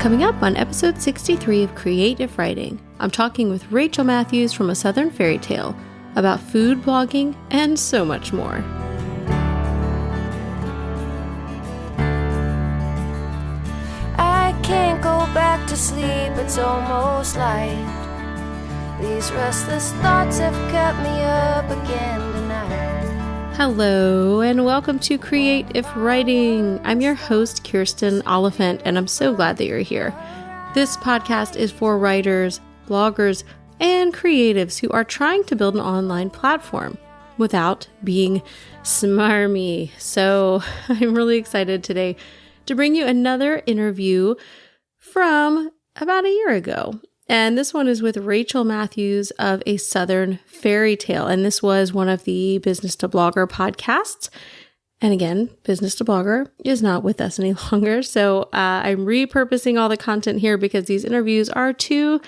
Coming up on episode 63 of Creative Writing, I'm talking with Rachel Matthews from A Southern Fairytale about food blogging and so much more. I can't go back to sleep, it's almost light. These restless thoughts have kept me up again tonight. Hello, and welcome to Creative Writing. I'm your host, Kirsten Oliphant, and I'm so glad that you're here. This podcast is for writers, bloggers, and creatives who are trying to build an online platform without being smarmy. So I'm really excited today to bring you another interview from about a year ago. And this one is with Rachel Matthews of A Southern Fairytale. And this was one of the Business to Blogger podcasts. And again, Business to Blogger is not with us any longer. So I'm repurposing all the content here because these interviews are too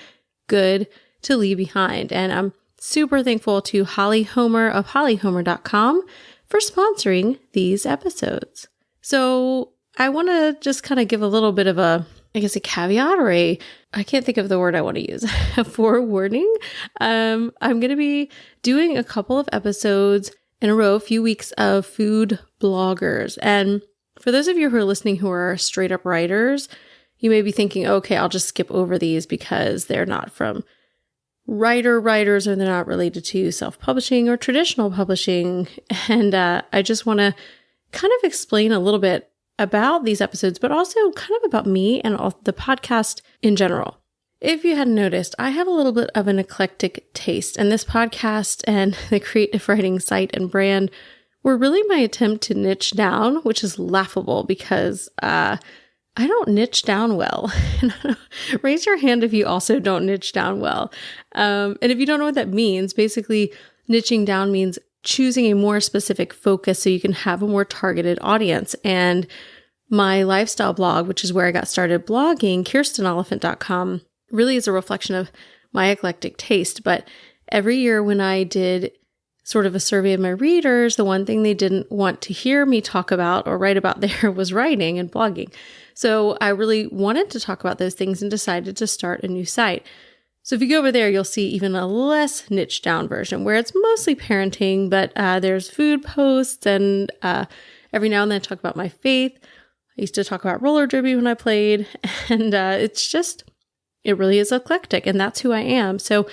good to leave behind. And I'm super thankful to Holly Homer of hollyhomer.com for sponsoring these episodes. So I want to just kind of give a little bit of a caveat or I can't think of the word I want to use, a forewarning. I'm going to be doing a couple of episodes in a row, a few weeks of food bloggers. And for those of you who are listening who are straight up writers, you may be thinking, okay, I'll just skip over these because they're not from writers or they're not related to self-publishing or traditional publishing. And I just want to kind of explain a little bit about these episodes, but also kind of about me and the podcast in general. If you hadn't noticed, I have a little bit of an eclectic taste, and this podcast and the creative writing site and brand were really my attempt to niche down, which is laughable because I don't niche down well. Raise your hand if you also don't niche down well. And if you don't know what that means, basically niching down means choosing a more specific focus so you can have a more targeted audience. And my lifestyle blog, which is where I got started blogging, KirstenOliphant.com, really is a reflection of my eclectic taste. But every year when I did sort of a survey of my readers, the one thing they didn't want to hear me talk about or write about there was writing and blogging. So I really wanted to talk about those things and decided to start a new site. So if you go over there, you'll see even a less niche down version where it's mostly parenting, but there's food posts and every now and then I talk about my faith. I used to talk about roller derby when I played, and it really is eclectic, and that's who I am. So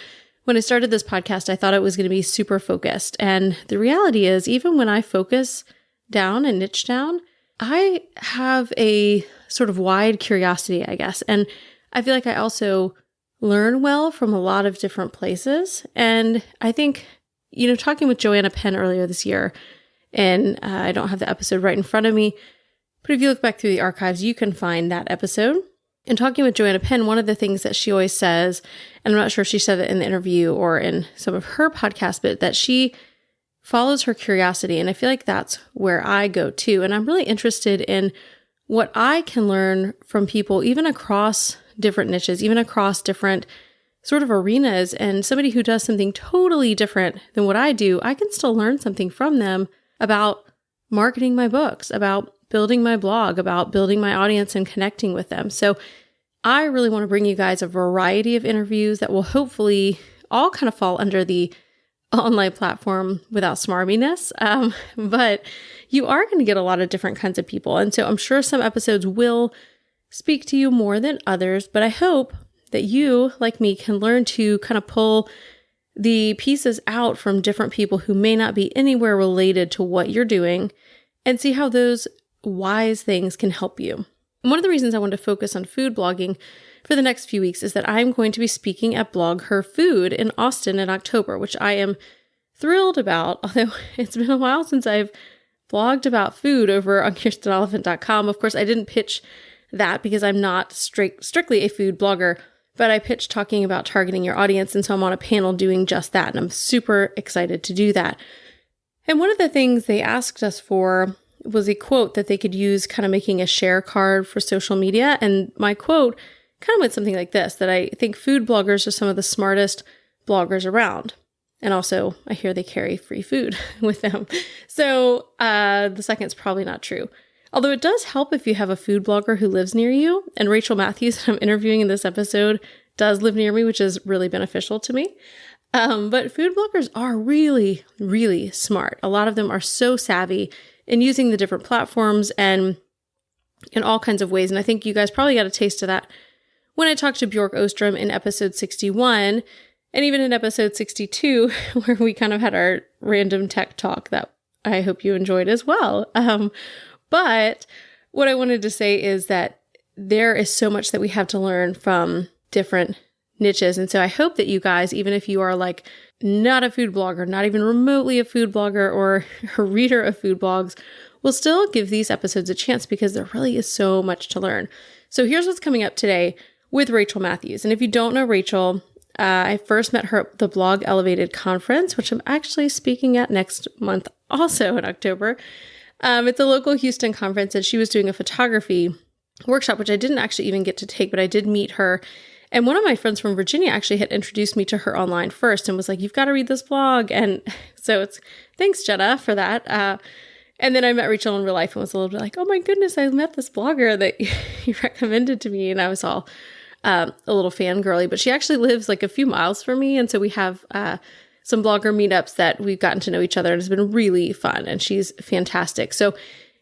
when I started this podcast, I thought it was going to be super focused. And the reality is, even when I focus down and niche down, I have a sort of wide curiosity, I guess. And I feel like I also learn well from a lot of different places. And I think, talking with Joanna Penn earlier this year, and I don't have the episode right in front of me, but if you look back through the archives, you can find that episode. And talking with Joanna Penn, one of the things that she always says, and I'm not sure if she said it in the interview or in some of her podcasts, but that she follows her curiosity. And I feel like that's where I go too. And I'm really interested in what I can learn from people, even across different niches, even across different sort of arenas. And somebody who does something totally different than what I do, I can still learn something from them about marketing my books, about building my blog, about building my audience and connecting with them. So I really want to bring you guys a variety of interviews that will hopefully all kind of fall under the online platform without smarminess. But you are going to get a lot of different kinds of people. And so I'm sure some episodes will speak to you more than others, but I hope that you, like me, can learn to kind of pull the pieces out from different people who may not be anywhere related to what you're doing and see how those wise things can help you. And one of the reasons I want to focus on food blogging for the next few weeks is that I'm going to be speaking at BlogHer Food in Austin in October, which I am thrilled about, although it's been a while since I've blogged about food over on KirstenOliphant.com. Of course, I didn't pitch that because I'm not strictly a food blogger, but I pitched talking about targeting your audience, and so I'm on a panel doing just that, and I'm super excited to do that. And one of the things they asked us for was a quote that they could use kind of making a share card for social media. And my quote kind of went something like this, that I think food bloggers are some of the smartest bloggers around. And also, I hear they carry free food with them. So the second's probably not true. Although it does help if you have a food blogger who lives near you. And Rachel Matthews, that I'm interviewing in this episode, does live near me, which is really beneficial to me. But food bloggers are really, really smart. A lot of them are so savvy in using the different platforms and in all kinds of ways. And I think you guys probably got a taste of that when I talked to Bjork Ostrom in episode 61, and even in episode 62, where we kind of had our random tech talk that I hope you enjoyed as well. But what I wanted to say is that there is so much that we have to learn from different niches. And so I hope that you guys, even if you are like not a food blogger, not even remotely a food blogger or a reader of food blogs, will still give these episodes a chance because there really is so much to learn. So here's what's coming up today with Rachel Matthews. And if you don't know Rachel, I first met her at the Blog Elevated conference, which I'm actually speaking at next month, also in October. It's a local Houston conference, and she was doing a photography workshop, which I didn't actually even get to take, but I did meet her. And one of my friends from Virginia actually had introduced me to her online first and was like, you've got to read this blog. And so thanks, Jenna, for that. And then I met Rachel in real life and was a little bit like, oh my goodness, I met this blogger that you recommended to me. And I was all a little fangirly, but she actually lives like a few miles from me. And so we have some blogger meetups that we've gotten to know each other, and it's been really fun. And she's fantastic. So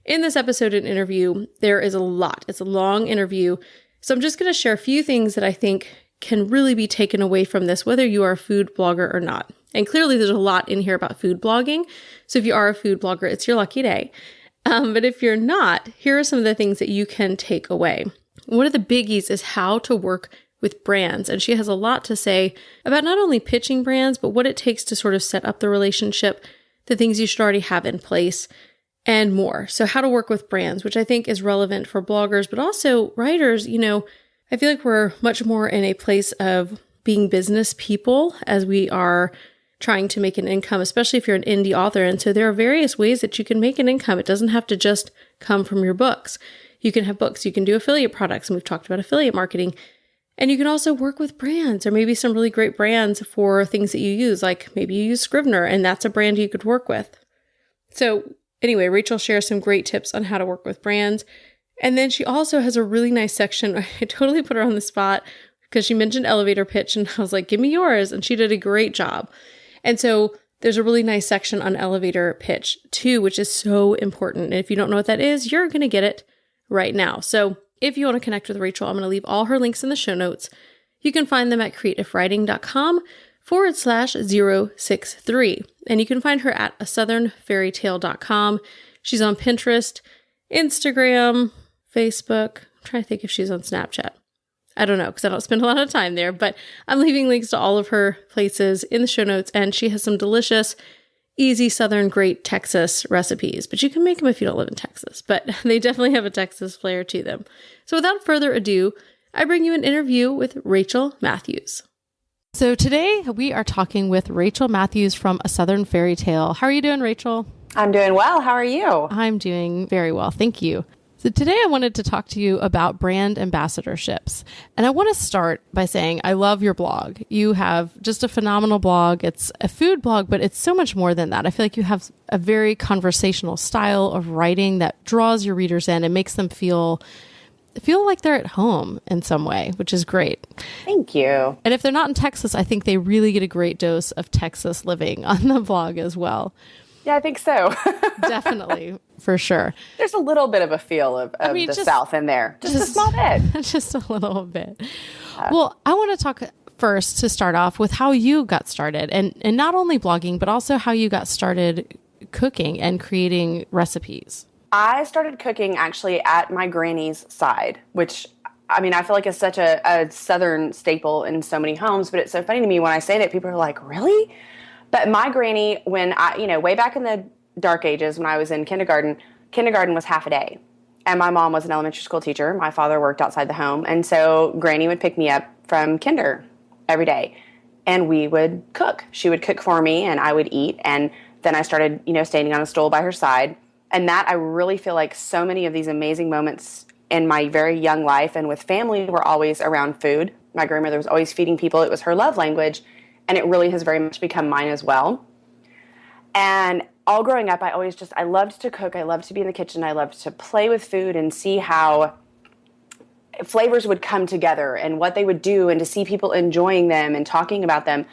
in this episode and interview, there is a lot. It's a long interview. So I'm just going to share a few things that I think can really be taken away from this, whether you are a food blogger or not. And clearly there's a lot in here about food blogging. So if you are a food blogger, it's your lucky day. But if you're not, here are some of the things that you can take away. One of the biggies is how to work with brands. And she has a lot to say about not only pitching brands, but what it takes to sort of set up the relationship, the things you should already have in place, and more. So how to work with brands, which I think is relevant for bloggers, but also writers. You know, I feel like we're much more in a place of being business people as we are trying to make an income, especially if you're an indie author. And so there are various ways that you can make an income. It doesn't have to just come from your books. You can have books, you can do affiliate products, and we've talked about affiliate marketing. And you can also work with brands, or maybe some really great brands for things that you use, like maybe you use Scrivener, and that's a brand you could work with. So anyway, Rachel shares some great tips on how to work with brands. And then she also has a really nice section. I totally put her on the spot because she mentioned elevator pitch, and I was like, give me yours. And she did a great job. And so there's a really nice section on elevator pitch too, which is so important. And if you don't know what that is, you're going to get it right now. So if you want to connect with Rachel, I'm going to leave all her links in the show notes. You can find them at creativewriting.com/063. And you can find her at asouthernfairytale.com. She's on Pinterest, Instagram, Facebook. I'm trying to think if she's on Snapchat. I don't know because I don't spend a lot of time there, but I'm leaving links to all of her places in the show notes. And she has some delicious, easy Southern great Texas recipes, but you can make them if you don't live in Texas, but they definitely have a Texas flair to them. So without further ado, I bring you an interview with Rachel Matthews. So today we are talking with Rachel Matthews from A Southern Fairytale. How are you doing, Rachel? I'm doing well. How are you? I'm doing very well. Thank you. So today I wanted to talk to you about brand ambassadorships. And I want to start by saying I love your blog. You have just a phenomenal blog. It's a food blog, but it's so much more than that. I feel like you have a very conversational style of writing that draws your readers in and makes them feel like they're at home in some way, which is great. Thank you. And if they're not in Texas, I think they really get a great dose of Texas living on the blog as well. Yeah, I think so. Definitely, for sure. There's a little bit of a feel of the South in there. Just a small bit. Just a little bit. Well, I want to talk first to start off with how you got started and not only blogging, but also how you got started cooking and creating recipes. I started cooking actually at my granny's side, which, I mean, I feel like is such a Southern staple in so many homes, but it's so funny to me when I say that people are like, really? But my granny, when way back in the dark ages when I was in kindergarten was half a day. And my mom was an elementary school teacher. My father worked outside the home. And so granny would pick me up from kinder every day. And we would cook. She would cook for me and I would eat. And then I started, standing on a stool by her side. And that I really feel like so many of these amazing moments in my very young life and with family were always around food. My grandmother was always feeding people. It was her love language. And it really has very much become mine as well. And all growing up, I loved to cook. I loved to be in the kitchen. I loved to play with food and see how flavors would come together and what they would do, and to see people enjoying them and talking about them.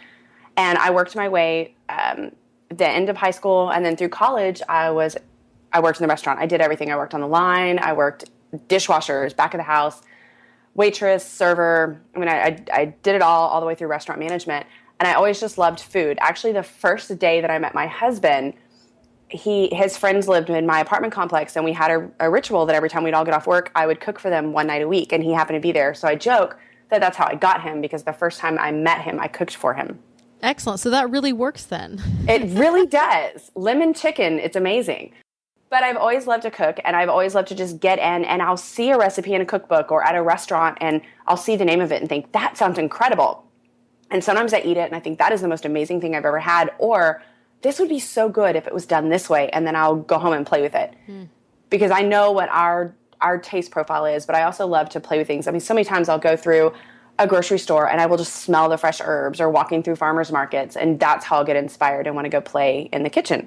And I worked my way, the end of high school and then through college, I worked in the restaurant. I did everything. I worked on the line. I worked dishwashers, back of the house, waitress, server. I mean, I did it all the way through restaurant management. And I always just loved food. Actually, the first day that I met my husband, his friends lived in my apartment complex, and we had a ritual that every time we'd all get off work, I would cook for them one night a week, and he happened to be there. So I joke that that's how I got him, because the first time I met him, I cooked for him. Excellent. So that really works then. It really does. Lemon chicken, it's amazing. But I've always loved to cook, and I've always loved to just get in, and I'll see a recipe in a cookbook or at a restaurant, and I'll see the name of it and think, that sounds incredible. And sometimes I eat it, and I think that is the most amazing thing I've ever had. Or this would be so good if it was done this way, and then I'll go home and play with it. Because I know what our taste profile is, but I also love to play with things. I mean, so many times I'll go through a grocery store, and I will just smell the fresh herbs, or walking through farmers markets, and that's how I'll get inspired and want to go play in the kitchen.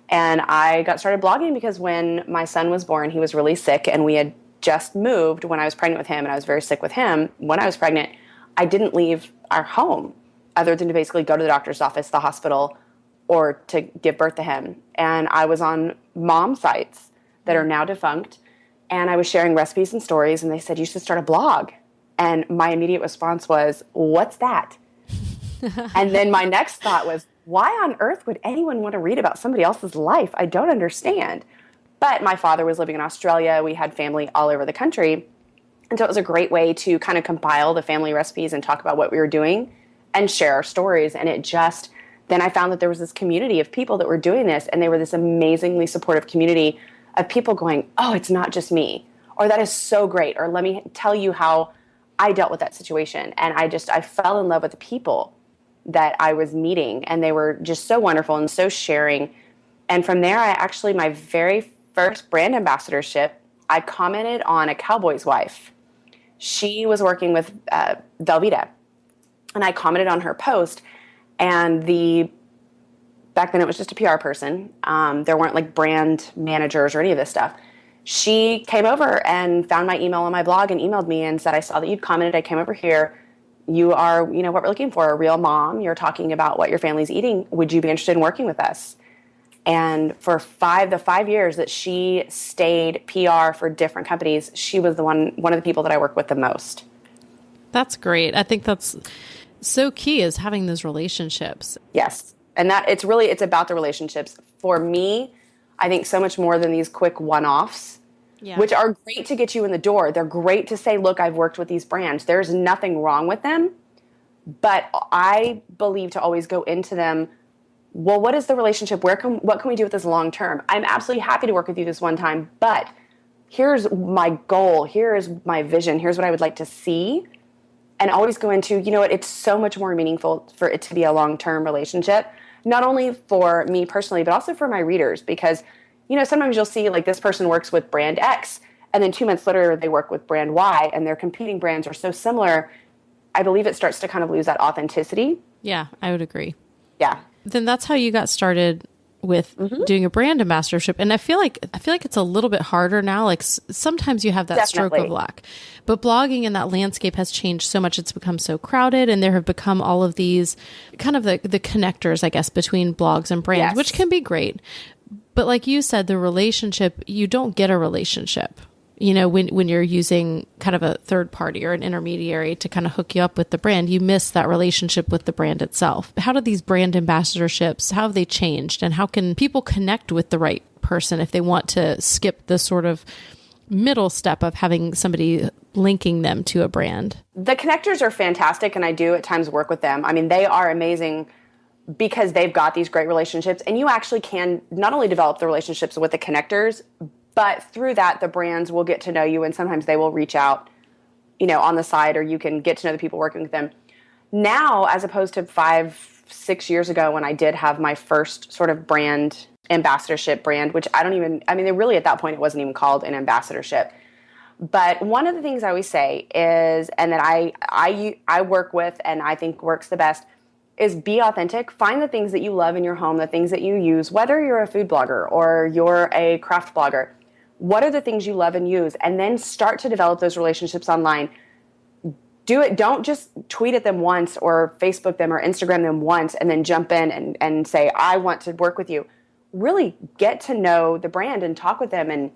And I got started blogging because when my son was born, he was really sick, and we had just moved when I was pregnant with him, and I was very sick with him. When I was pregnant, I didn't leave our home other than to basically go to the doctor's office, the hospital, or to give birth to him. And I was on mom sites that are now defunct, and I was sharing recipes and stories, and they said, you should start a blog. And my immediate response was, what's that? And then my next thought was, why on earth would anyone want to read about somebody else's life? I don't understand. But my father was living in Australia. We had family all over the country. And so it was a great way to kind of compile the family recipes and talk about what we were doing and share our stories. And then I found that there was this community of people that were doing this, and they were this amazingly supportive community of people going, oh, it's not just me, or that is so great, or let me tell you how I dealt with that situation. And I fell in love with the people that I was meeting, and they were just so wonderful and so sharing. And from there, my very first brand ambassadorship, I commented on a cowboy's wife. She was working with Velveeta, and I commented on her post, and back then it was just a PR person. There weren't like brand managers or any of this stuff. She came over and found my email on my blog and emailed me and said, I saw that you'd commented. I came over here. You are, what we're looking for, a real mom. You're talking about what your family's eating. Would you be interested in working with us? And for the 5 years that she stayed PR for different companies, she was one of the people that I work with the most. That's great. I think that's so key, is having those relationships. Yes. And it's about the relationships. For me, I think so much more than these quick one-offs, which are great to get you in the door. They're great to say, look, I've worked with these brands. There's nothing wrong with them. But I believe to always go into them, well, what is the relationship? What can we do with this long term? I'm absolutely happy to work with you this one time, but here's my goal. Here is my vision. Here's what I would like to see. And always go into, it's so much more meaningful for it to be a long-term relationship, not only for me personally, but also for my readers. Because, sometimes you'll see like this person works with brand X, and then 2 months later they work with brand Y, and their competing brands are so similar. I believe it starts to kind of lose that authenticity. Yeah, I would agree. Yeah. Then that's how you got started with doing a brand ambassadorship. And I feel like it's a little bit harder now. Like sometimes you have that Definitely. stroke of luck, but blogging in that landscape has changed so much. It's become so crowded, and there have become all of these kind of the connectors, I guess, between blogs and brands, Yes. which can be great. But like you said, the relationship, you don't get a relationship, when you're using kind of a third party or an intermediary to kind of hook you up with the brand. You miss that relationship with the brand itself. How do these brand ambassadorships, how have they changed, and how can people connect with the right person if they want to skip the sort of middle step of having somebody linking them to a brand? The connectors are fantastic, and I do at times work with them. I mean, they are amazing because they've got these great relationships, and you actually can not only develop the relationships with the connectors, but through that, the brands will get to know you, and sometimes they will reach out, on the side, or you can get to know the people working with them. Now, as opposed to 5-6 years ago when I did have my first sort of brand ambassadorship brand, which really at that point, it wasn't even called an ambassadorship. But one of the things I always say is, and that I work with and I think works the best, is be authentic. Find the things that you love in your home, the things that you use, whether you're a food blogger or you're a craft blogger. What are the things you love and use? And then start to develop those relationships online. Do it. Don't just tweet at them once or Facebook them or Instagram them once and then jump in and say, I want to work with you. Really get to know the brand and talk with them and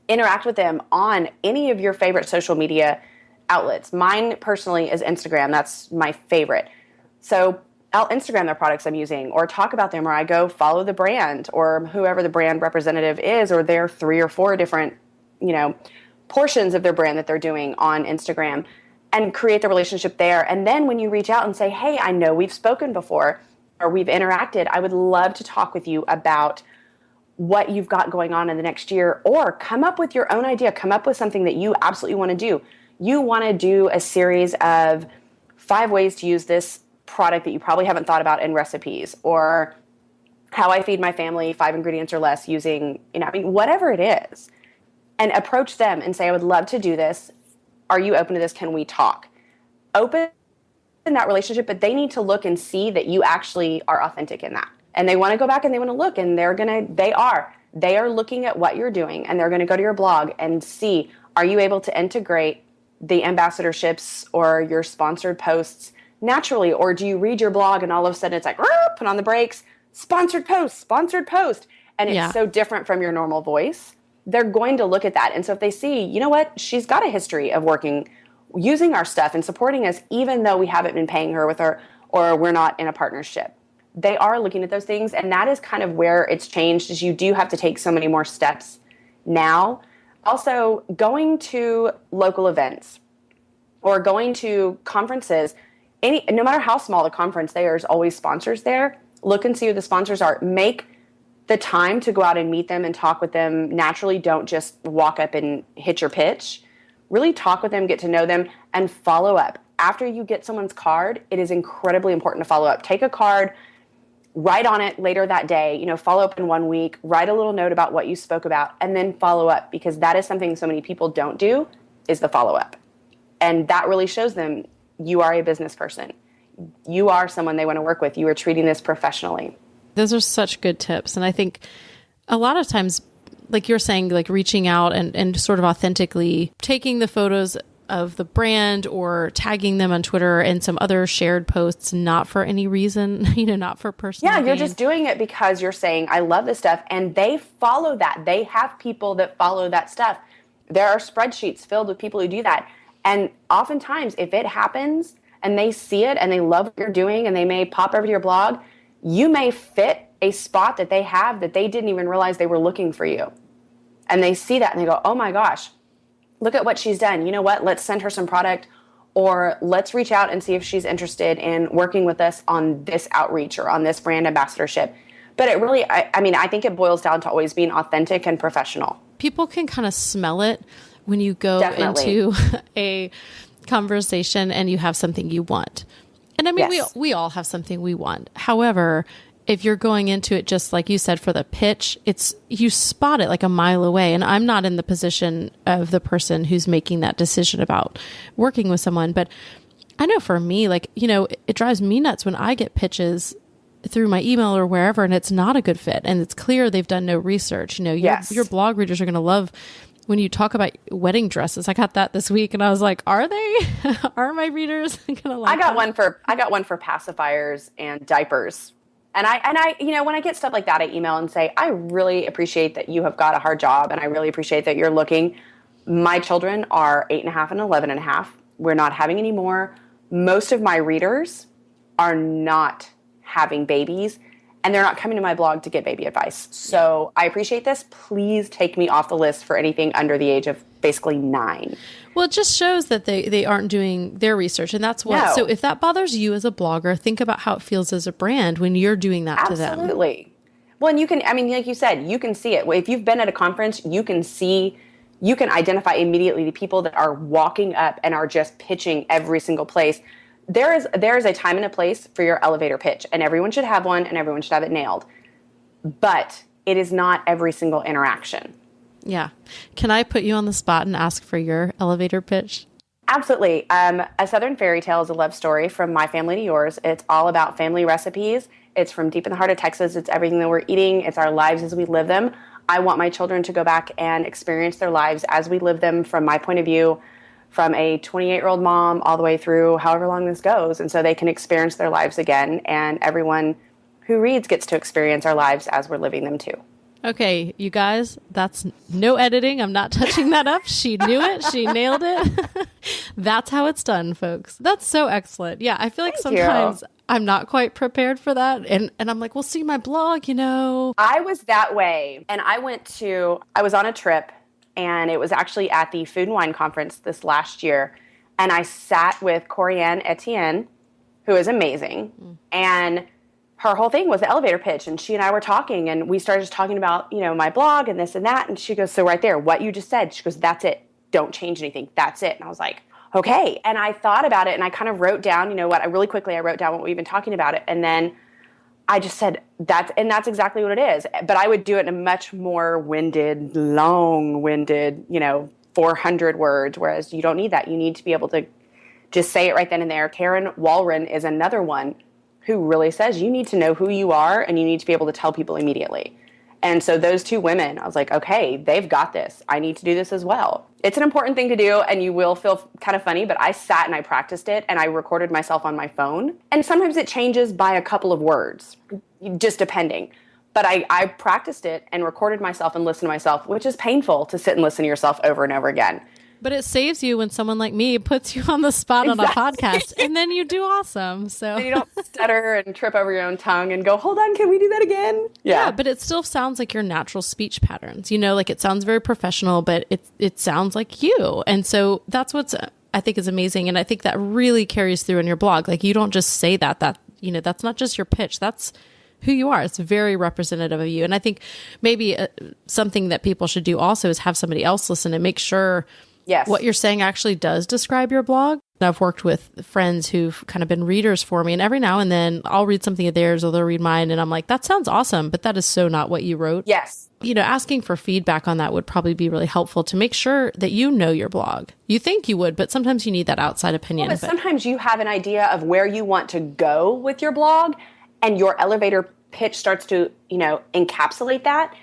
interact with them on any of your favorite social media outlets. Mine personally is Instagram. That's my favorite. So I'll Instagram their products I'm using or talk about them, or I go follow the brand or whoever the brand representative is, or their 3 or 4 different, portions of their brand that they're doing on Instagram, and create the relationship there. And then when you reach out and say, hey, I know we've spoken before or we've interacted, I would love to talk with you about what you've got going on in the next year, or come up with your own idea, come up with something that you absolutely want to do. You want to do a series of 5 ways to use this product that you probably haven't thought about in recipes, or how I feed my family 5 ingredients or less using, whatever it is, and approach them and say, I would love to do this. Are you open to this? Can we talk? Open that relationship, but they need to look and see that you actually are authentic in that. And they want to go back and they want to look, and they are looking at what you're doing, and they're going to go to your blog and see, are you able to integrate the ambassadorships or your sponsored posts naturally, or do you read your blog and all of a sudden it's like, put on the brakes, sponsored post, and it's so different from your normal voice. They're going to look at that. And so if they see, you know what, she's got a history of using our stuff and supporting us, even though we haven't been paying her with her, or we're not in a partnership. They are looking at those things. And that is kind of where it's changed, is you do have to take so many more steps now. Also, going to local events or going to conferences, no matter how small the conference, there's always sponsors there. Look and see who the sponsors are. Make the time to go out and meet them and talk with them naturally. Don't just walk up and hit your pitch. Really talk with them, get to know them, and follow up. After you get someone's card, it is incredibly important to follow up. Take a card, write on it later that day, follow up in 1 week, write a little note about what you spoke about, and then follow up, because that is something so many people don't do, is the follow up. And that really shows them you are a business person. You are someone they want to work with. You are treating this professionally. Those are such good tips. And I think a lot of times, like you're saying, like reaching out and sort of authentically taking the photos of the brand or tagging them on Twitter and some other shared posts, not for any reason, not for personal gain. You're just doing it because you're saying, I love this stuff. And they follow that. They have people that follow that stuff. There are spreadsheets filled with people who do that. And oftentimes, if it happens and they see it and they love what you're doing and they may pop over to your blog, you may fit a spot that they have that they didn't even realize they were looking for you. And they see that and they go, oh my gosh, look at what she's done. You know what? Let's send her some product, or let's reach out and see if she's interested in working with us on this outreach or on this brand ambassadorship. But it really, I think it boils down to always being authentic and professional. People can kind of smell it when you go into a conversation and you have something you want. And we all have something we want. However, if you're going into it, just like you said, for the pitch, you spot it like a mile away. And I'm not in the position of the person who's making that decision about working with someone. But I know for me, it drives me nuts when I get pitches through my email or wherever, and it's not a good fit. And it's clear they've done no research. Your blog readers are going to love when you talk about wedding dresses. I got that this week and I was like, are my readers going to like I got one for pacifiers and diapers. And I, when I get stuff like that, I email and say, I really appreciate that you have got a hard job, and I really appreciate that you're looking. My children are 8.5 and 11.5. We're not having any more. Most of my readers are not having babies, and they're not coming to my blog to get baby advice. So I appreciate this. Please take me off the list for anything under the age of basically 9. Well, it just shows that they aren't doing their research. And that's what, So if that bothers you as a blogger, think about how it feels as a brand when you're doing that to them. Absolutely. Well, and you can, like you said, you can see it. If you've been at a conference, you can identify immediately the people that are walking up and are just pitching every single place. There is a time and a place for your elevator pitch, and everyone should have one, and everyone should have it nailed. But it is not every single interaction. Yeah. Can I put you on the spot and ask for your elevator pitch? Absolutely. A Southern Fairy Tale is a love story from my family to yours. It's all about family recipes. It's from deep in the heart of Texas. It's everything that we're eating. It's our lives as we live them. I want my children to go back and experience their lives as we live them from my point of view, from a 28-year-old mom all the way through however long this goes. And so they can experience their lives again. And everyone who reads gets to experience our lives as we're living them too. Okay, you guys, that's no editing. I'm not touching that up. She knew it. She nailed it. That's how it's done, folks. That's so excellent. Yeah, I feel like sometimes I'm not quite prepared for that. And I'm like, well, see my blog, you know. I was that way. And I was on a trip, and it was actually at the Food and Wine Conference this last year. And I sat with Corianne Etienne, who is amazing. And her whole thing was the elevator pitch, and she and I were talking, and we started just talking about, you know, my blog and this and that, and she goes, so right there, what you just said, she goes, that's it. Don't change anything. That's it. And I was like, okay. And I thought about it, and I kind of wrote down, you know what, I wrote down what we've been talking about it, and then I just said, that's exactly what it is. But I would do it in a much more long-winded, you know, 400 words, whereas you don't need that. You need to be able to just say it right then and there. Karen Walren is another one who really says you need to know who you are and you need to be able to tell people immediately. And so those two women, I was like, okay, they've got this. I need to do this as well. It's an important thing to do, and you will feel kind of funny, but I sat and I practiced it, and I recorded myself on my phone. And sometimes it changes by a couple of words, just depending. But I practiced it and recorded myself and listened to myself, which is painful to sit and listen to yourself over and over again. But it saves you when someone like me puts you on the spot on a podcast, and then you do awesome. So and you don't stutter and trip over your own tongue and go, hold on, can we do that again? Yeah, but it still sounds like your natural speech patterns. You know, like it sounds very professional, but it sounds like you. And so that's what's I think is amazing. And I think that really carries through in your blog. Like you don't just say that, you know, that's not just your pitch. That's who you are. It's very representative of you. And I think maybe something that people should do also is have somebody else listen and make sure what you're saying actually does describe your blog. I've worked with friends who've kind of been readers for me, and every now and then I'll read something of theirs or they'll read mine, and I'm like, that sounds awesome, but that is so not what you wrote. Yes. You know, asking for feedback on that would probably be really helpful to make sure that you know your blog. You think you would, but sometimes you need that outside opinion. Well, but sometimes you have an idea of where you want to go with your blog, and your elevator pitch starts to, you know, encapsulate that,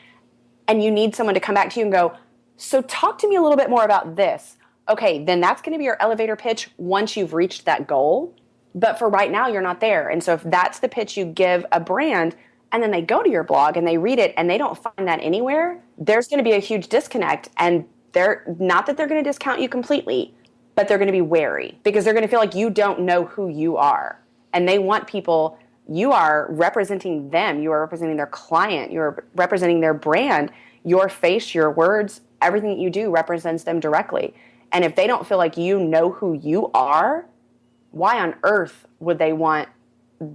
and you need someone to come back to you and go, so talk to me a little bit more about this. Okay, then that's going to be your elevator pitch once you've reached that goal. But for right now, you're not there. And so if that's the pitch you give a brand, and then they go to your blog and they read it and they don't find that anywhere, there's going to be a huge disconnect. And they're not that they're going to discount you completely, but they're going to be wary because they're going to feel like you don't know who you are. And they want people, you are representing them. You are representing their client. You are representing their brand. Your face, your words, everything that you do represents them directly. And if they don't feel like you know who you are, why on earth would they want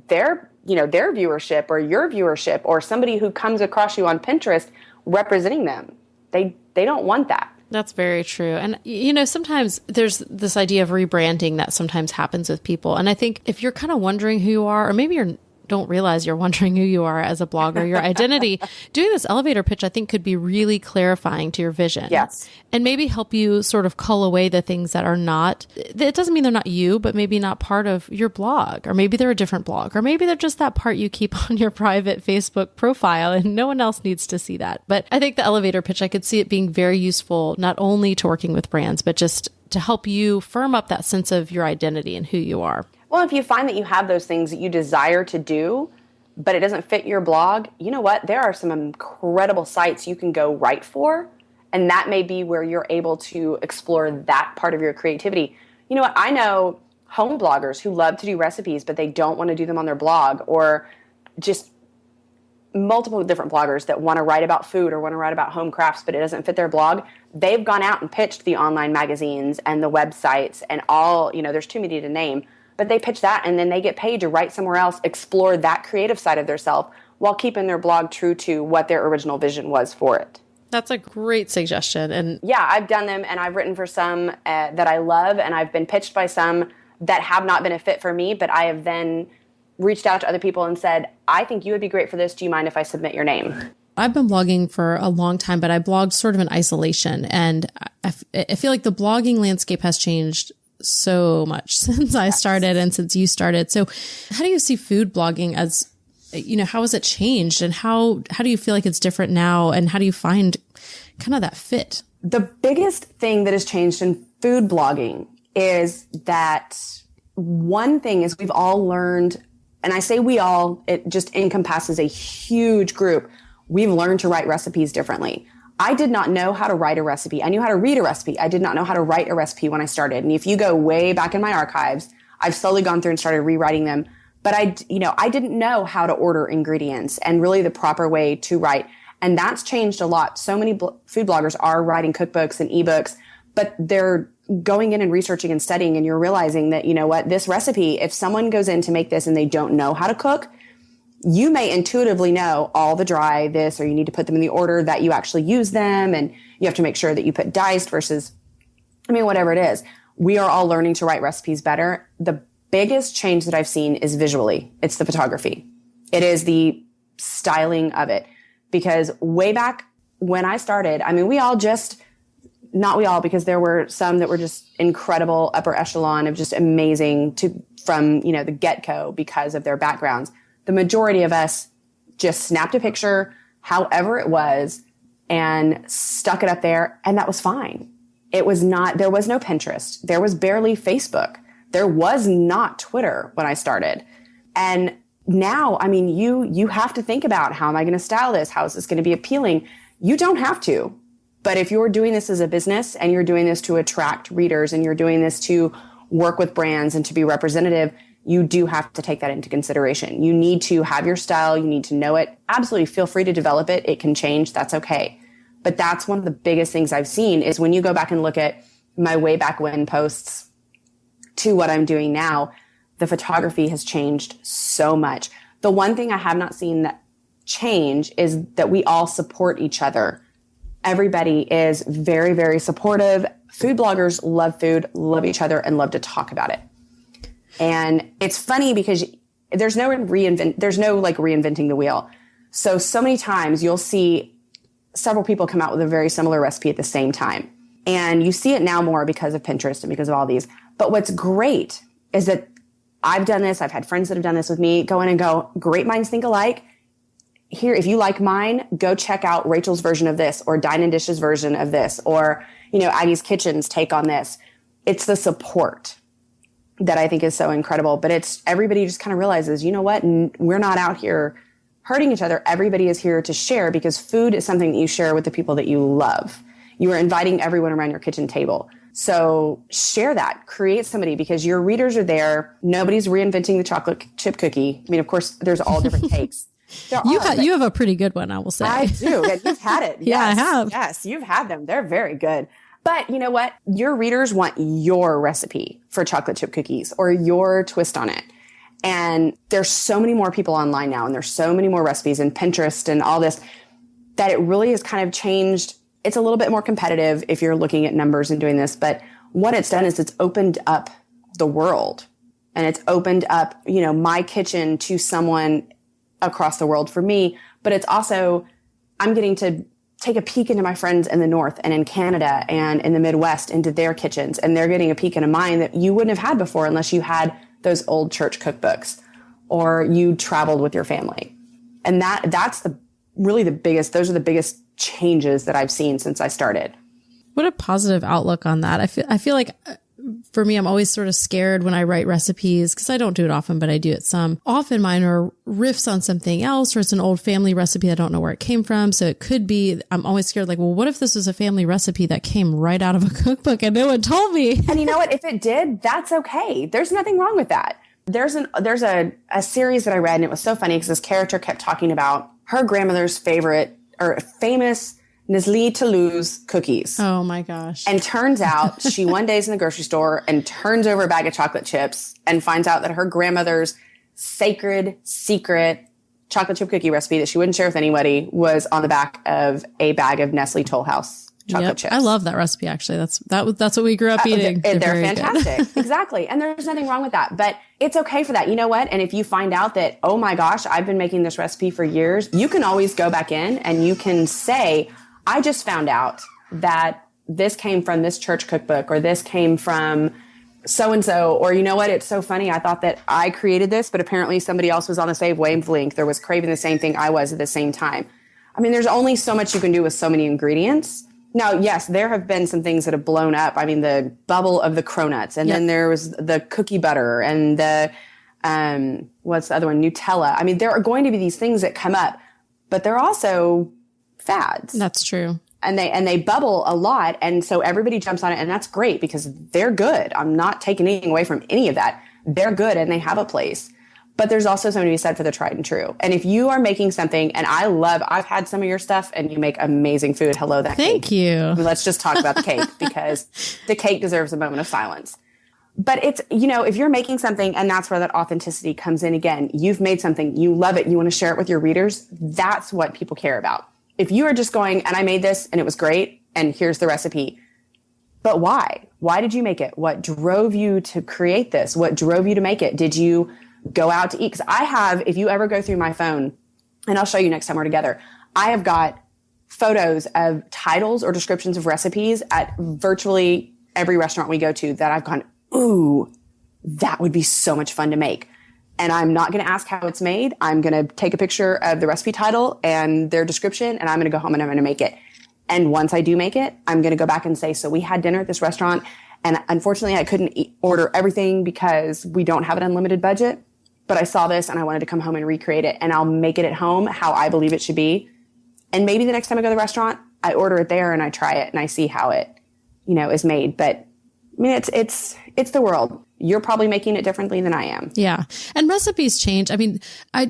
their viewership or your viewership or somebody who comes across you on Pinterest representing them? They don't want that. That's very true. And, you know, sometimes there's this idea of rebranding that sometimes happens with people. And I think if you're kind of wondering who you are, or maybe you don't realize you're wondering who you are as a blogger, your identity, doing this elevator pitch, I think could be really clarifying to your vision. Yes. And maybe help you sort of cull away the things that are not, it doesn't mean they're not you, but maybe not part of your blog, or maybe they're a different blog, or maybe they're just that part you keep on your private Facebook profile and no one else needs to see that. But I think the elevator pitch, I could see it being very useful, not only to working with brands, but just to help you firm up that sense of your identity and who you are. Well, if you find that you have those things that you desire to do, but it doesn't fit your blog, you know what? There are some incredible sites you can go write for, and that may be where you're able to explore that part of your creativity. You know what? I know home bloggers who love to do recipes, but they don't want to do them on their blog, or just multiple different bloggers that want to write about food or want to write about home crafts, but it doesn't fit their blog. They've gone out and pitched the online magazines and the websites and all, you know, there's too many to name. But they pitch that, and then they get paid to write somewhere else, explore that creative side of themselves while keeping their blog true to what their original vision was for it. That's a great suggestion. And yeah, I've done them, and I've written for some that I love, and I've been pitched by some that have not been a fit for me, but I have then reached out to other people and said, I think you would be great for this. Do you mind if I submit your name? I've been blogging for a long time, but I blogged sort of in isolation. And I feel like the blogging landscape has changed so much since I started and since you started. So how do you see food blogging as, how has it changed, and how do you feel like it's different now, and how do you find kind of that fit? The biggest thing that has changed in food blogging is that one thing is we've all learned, and I say we all, it just encompasses a huge group. We've learned to write recipes differently. I did not know how to write a recipe. I knew how to read a recipe. I did not know how to write a recipe when I started. And if you go way back in my archives, I've slowly gone through and started rewriting them. But I didn't know how to order ingredients and really the proper way to write. And that's changed a lot. So many food bloggers are writing cookbooks and ebooks, but they're going in and researching and studying. And you're realizing that, this recipe, if someone goes in to make this and they don't know how to cook, you may intuitively know all the dry this, or you need to put them in the order that you actually use them. And you have to make sure that you put diced versus, whatever it is. We are all learning to write recipes better. The biggest change that I've seen is visually. It's the photography. It is the styling of it. Because way back when I started, not we all, because there were some that were just incredible, upper echelon of just amazing from the get-go because of their backgrounds. The majority of us just snapped a picture, however it was, and stuck it up there, and that was fine. There was no Pinterest. There was barely Facebook. There was not Twitter when I started. And now, you have to think about, how am I going to style this? How is this going to be appealing? You don't have to. But if you're doing this as a business and you're doing this to attract readers and you're doing this to work with brands and to be representative, you do have to take that into consideration. You need to have your style. You need to know it. Absolutely. Feel free to develop it. It can change. That's okay. But that's one of the biggest things I've seen is when you go back and look at my way back when posts to what I'm doing now, the photography has changed so much. The one thing I have not seen that change is that we all support each other. Everybody is very, very supportive. Food bloggers love food, love each other, and love to talk about it. And it's funny because there's no reinventing the wheel. So many times you'll see several people come out with a very similar recipe at the same time. And you see it now more because of Pinterest and because of all these. But what's great is that I've done this. I've had friends that have done this with me, go in and go, great minds think alike. Here, if you like mine, go check out Rachel's version of this, or Dine and Dish's version of this, or, Aggie's Kitchen's take on this. It's the support that I think is so incredible. But it's everybody just kind of realizes, you know what? We're not out here hurting each other. Everybody is here to share, because food is something that you share with the people that you love. You are inviting everyone around your kitchen table. So share that, create somebody, because your readers are there. Nobody's reinventing the chocolate chip cookie. Of course, there's all different takes. You have a pretty good one, I will say. I do. And you've had it. Yeah, Yes. I have. Yes, you've had them. They're very good. But you know what? Your readers want your recipe for chocolate chip cookies or your twist on it. And there's so many more people online now, and there's so many more recipes and Pinterest and all this, that it really has kind of changed. It's a little bit more competitive if you're looking at numbers and doing this. But what it's done is it's opened up the world, and it's opened up, my kitchen to someone across the world for me. But it's also, I'm getting to take a peek into my friends in the North and in Canada and in the Midwest into their kitchens. And they're getting a peek into mine that you wouldn't have had before unless you had those old church cookbooks or you traveled with your family. And that's those are the biggest changes that I've seen since I started. What a positive outlook on that. I feel like for me, I'm always sort of scared when I write recipes, because I don't do it often, but I do it some. Often mine are riffs on something else, or it's an old family recipe. I don't know where it came from. So it could be, I'm always scared, like, well, what if this was a family recipe that came right out of a cookbook and no one told me? And you know what? If it did, that's okay. There's nothing wrong with that. There's a series that I read, and it was so funny because this character kept talking about her grandmother's favorite or famous Nestlé Toulouse cookies. Oh my gosh. And turns out she one day is in the grocery store and turns over a bag of chocolate chips and finds out that her grandmother's sacred secret chocolate chip cookie recipe that she wouldn't share with anybody was on the back of a bag of Nestle Toll House chocolate chips. I love that recipe, actually. That's what we grew up eating. They're fantastic. Exactly. And there's nothing wrong with that. But it's okay for that. You know what? And if you find out that, oh my gosh, I've been making this recipe for years, you can always go back in and you can say, I just found out that this came from this church cookbook, or this came from, so-and-so, or you know what, it's so funny. I thought that I created this, but apparently somebody else was on the same wavelength or was craving the same thing I was at the same time. I mean, there's only so much you can do with so many ingredients. Now, yes, there have been some things that have blown up. I mean, the bubble of the cronuts, and then there was the cookie butter and the, what's the other one? Nutella. I mean, there are going to be these things that come up, but they're also fads. That's true. And they bubble a lot. And so everybody jumps on it, and that's great because they're good. I'm not taking anything away from any of that. They're good and they have a place. But there's also something to be said for the tried and true. And if you are making something, and I've had some of your stuff and you make amazing food. Hello, that Thank cake. you. Let's just talk about the cake because the cake deserves a moment of silence. But it's, if you're making something and that's where that authenticity comes in again, you've made something, you love it, you want to share it with your readers. That's what people care about. If you are just going, and I made this and it was great, and here's the recipe. But why? Why did you make it? What drove you to create this? What drove you to make it? Did you go out to eat? Because I have, if you ever go through my phone, and I'll show you next time we're together, I have got photos of titles or descriptions of recipes at virtually every restaurant we go to that I've gone, ooh, that would be so much fun to make. And I'm not going to ask how it's made. I'm going to take a picture of the recipe title and their description, and I'm going to go home and I'm going to make it. And once I do make it, I'm going to go back and say, so we had dinner at this restaurant, and unfortunately I couldn't order everything because we don't have an unlimited budget. But I saw this and I wanted to come home and recreate it, and I'll make it at home how I believe it should be. And maybe the next time I go to the restaurant, I order it there and I try it and I see how it, is made. But I mean, it's the world. You're probably making it differently than I am. Yeah. And recipes change. I mean, I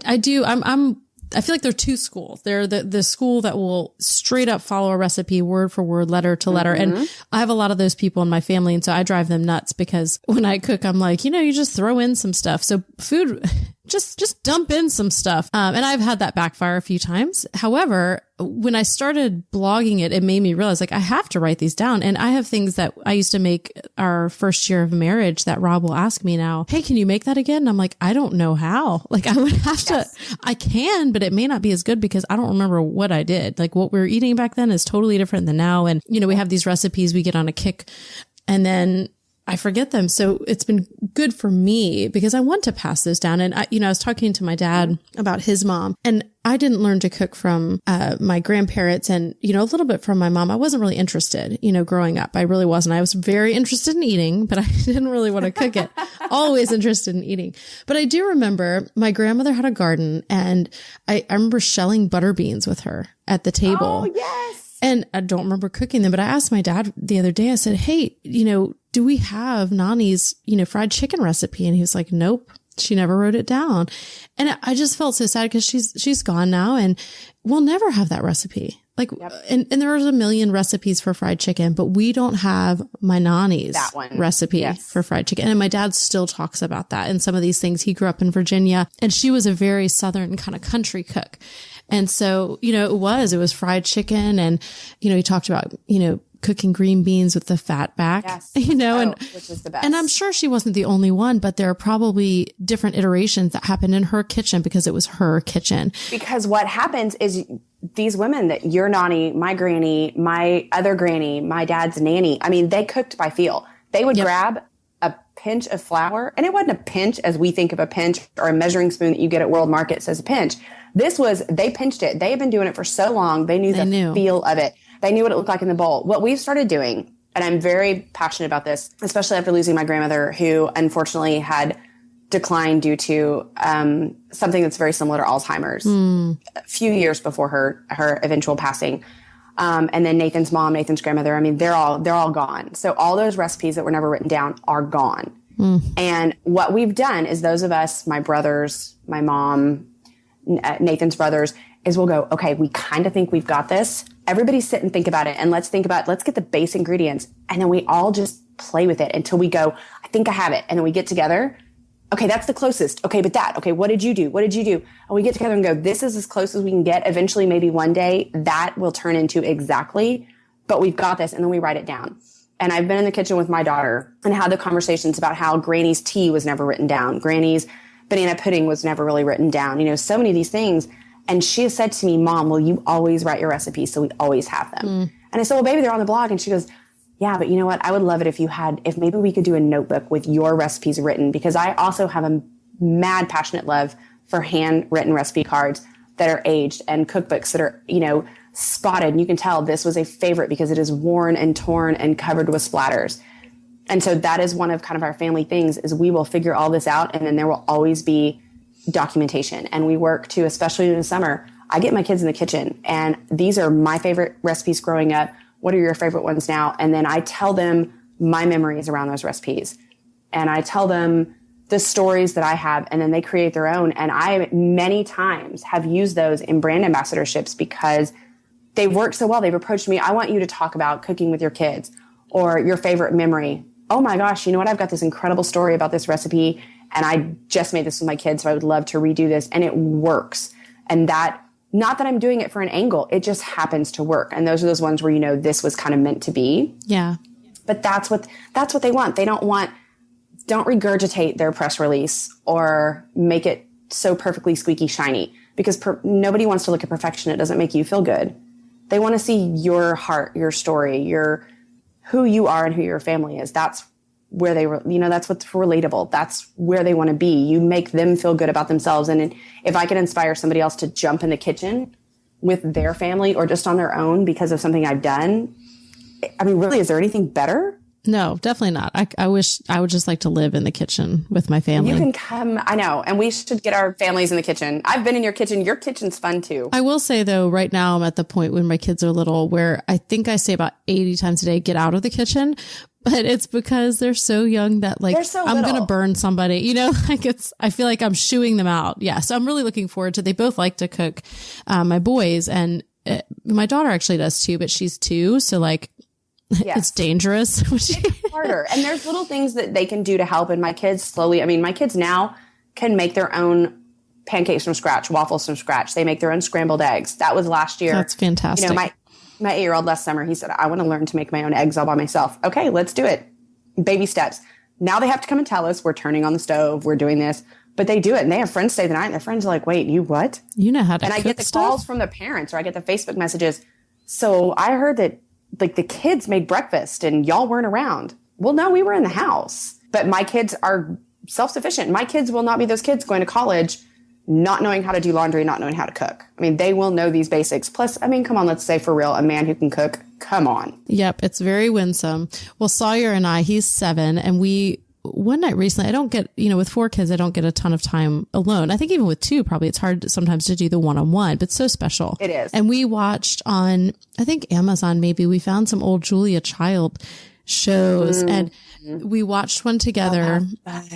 feel like there are two schools. There are the school that will straight up follow a recipe word for word, letter to letter. Mm-hmm. And I have a lot of those people in my family. And so I drive them nuts because when I cook, I'm like, you just throw in some stuff. So food, just dump in some stuff. And I've had that backfire a few times. However, when I started blogging it made me realize I have to write these down. And I have things that I used to make our first year of marriage that Rob will ask me now, hey, can you make that again? And I'm like, I don't know how. I would have to, I can, but it may not be as good because I don't remember what I did. What we were eating back then is totally different than now. And, we have these recipes, we get on a kick and then I forget them. So it's been good for me because I want to pass those down. And I was talking to my dad about his mom, and I didn't learn to cook from my grandparents and, a little bit from my mom. I wasn't really interested, growing up. I really wasn't. I was very interested in eating, but I didn't really want to cook it. Always interested in eating. But I do remember my grandmother had a garden, and I remember shelling butter beans with her at the table. Oh, yes. And I don't remember cooking them, but I asked my dad the other day, I said, hey, do we have Nani's, fried chicken recipe? And he was like, nope, she never wrote it down. And I just felt so sad because she's gone now and we'll never have that recipe. And there's a million recipes for fried chicken, but we don't have my Nani's recipe for fried chicken. And my dad still talks about that and some of these things. He grew up in Virginia, and she was a very Southern kind of country cook. And so, it was fried chicken, and, he talked about, cooking green beans with the fat back, which is the best. And I'm sure she wasn't the only one, but there are probably different iterations that happened in her kitchen because it was her kitchen. Because what happens is these women that your Nani, my granny, my other granny, my dad's nanny, I mean, they cooked by feel. They would grab a pinch of flour, and it wasn't a pinch as we think of a pinch, or a measuring spoon that you get at World Market says a pinch. They pinched it. They had been doing it for so long. They knew the feel of it. They knew what it looked like in the bowl. What we've started doing, and I'm very passionate about this, especially after losing my grandmother, who unfortunately had declined due to something that's very similar to Alzheimer's a few years before her eventual passing. And then Nathan's mom, Nathan's grandmother, I mean, they're all gone. So all those recipes that were never written down are gone. And what we've done is those of us, my brothers, my mom, Nathan's brothers, is we'll go, okay, we kind of think we've got this. Everybody sit and think about it. And let's get the base ingredients. And then we all just play with it until we go, I think I have it. And then we get together. Okay, that's the closest. Okay, but okay, what did you do? What did you do? And we get together and go, this is as close as we can get. Eventually, maybe one day that will turn into exactly, but we've got this. And then we write it down. And I've been in the kitchen with my daughter and had the conversations about how Granny's tea was never written down. Granny's banana pudding was never really written down. So many of these things. And she has said to me, Mom, will you always write your recipes so we always have them? And I said, well, baby, they're on the blog. And she goes, yeah, but you know what? I would love it if maybe we could do a notebook with your recipes written, because I also have a mad passionate love for handwritten recipe cards that are aged and cookbooks that are, spotted. And you can tell this was a favorite because it is worn and torn and covered with splatters. And so that is one of kind of our family things, is we will figure all this out, and then there will always be documentation. And we work to, especially in the summer, I get my kids in the kitchen, and these are my favorite recipes growing up. What are your favorite ones now? And then I tell them my memories around those recipes, and I tell them the stories that I have, and then they create their own. And I many times have used those in brand ambassadorships because they've worked so well. They've approached me. I want you to talk about cooking with your kids or your favorite memory. Oh my gosh, you know what? I've got this incredible story about this recipe, and I just made this with my kids, so I would love to redo this. And it works. And that, not that I'm doing it for an angle, it just happens to work. And those are those ones where, this was kind of meant to be. Yeah. But that's what they want. They don't regurgitate their press release or make it so perfectly squeaky shiny, because nobody wants to look at perfection. It doesn't make you feel good. They want to see your heart, your story, who you are and who your family is. That's where that's what's relatable. That's where they want to be. You make them feel good about themselves. And if I can inspire somebody else to jump in the kitchen with their family or just on their own because of something I've done, I mean, really, is there anything better? No, definitely not. I wish I would just like to live in the kitchen with my family. You can come. I know. And we should get our families in the kitchen. I've been in your kitchen. Your kitchen's fun too. I will say though, right now I'm at the point when my kids are little where I think I say about 80 times a day, get out of the kitchen. But it's because they're so young that I'm going to burn somebody, I feel like I'm shooing them out. Yeah. So I'm really looking forward to, they both like to cook, my boys, and my daughter actually does too, but she's 2. So yes. It's dangerous. It's harder. And there's little things that they can do to help. And my kids my kids now can make their own pancakes from scratch, waffles from scratch. They make their own scrambled eggs. That was last year. That's fantastic. My 8-year-old last summer, he said, I want to learn to make my own eggs all by myself. Okay, let's do it. Baby steps. Now they have to come and tell us we're turning on the stove. We're doing this. But they do it. And they have friends stay the night. And their friends are like, wait, you what? You know how to cook And I get the stuff? calls from the parents, or I get the Facebook messages. So I heard that the kids made breakfast and y'all weren't around. Well, no, we were in the house. But my kids are self-sufficient. My kids will not be those kids going to college not knowing how to do laundry, not knowing how to cook. I mean, they will know these basics. Plus, I mean, come on, let's say for real, a man who can cook, come on. Yep, it's very winsome. Well, Sawyer and he's 7, and one night recently, I don't get, with 4 kids, I don't get a ton of time alone. I think even with 2, probably it's hard sometimes to do the one-on-one, but so special. It is. And we watched on, I think Amazon, maybe we found some old Julia Child shows and we watched one together.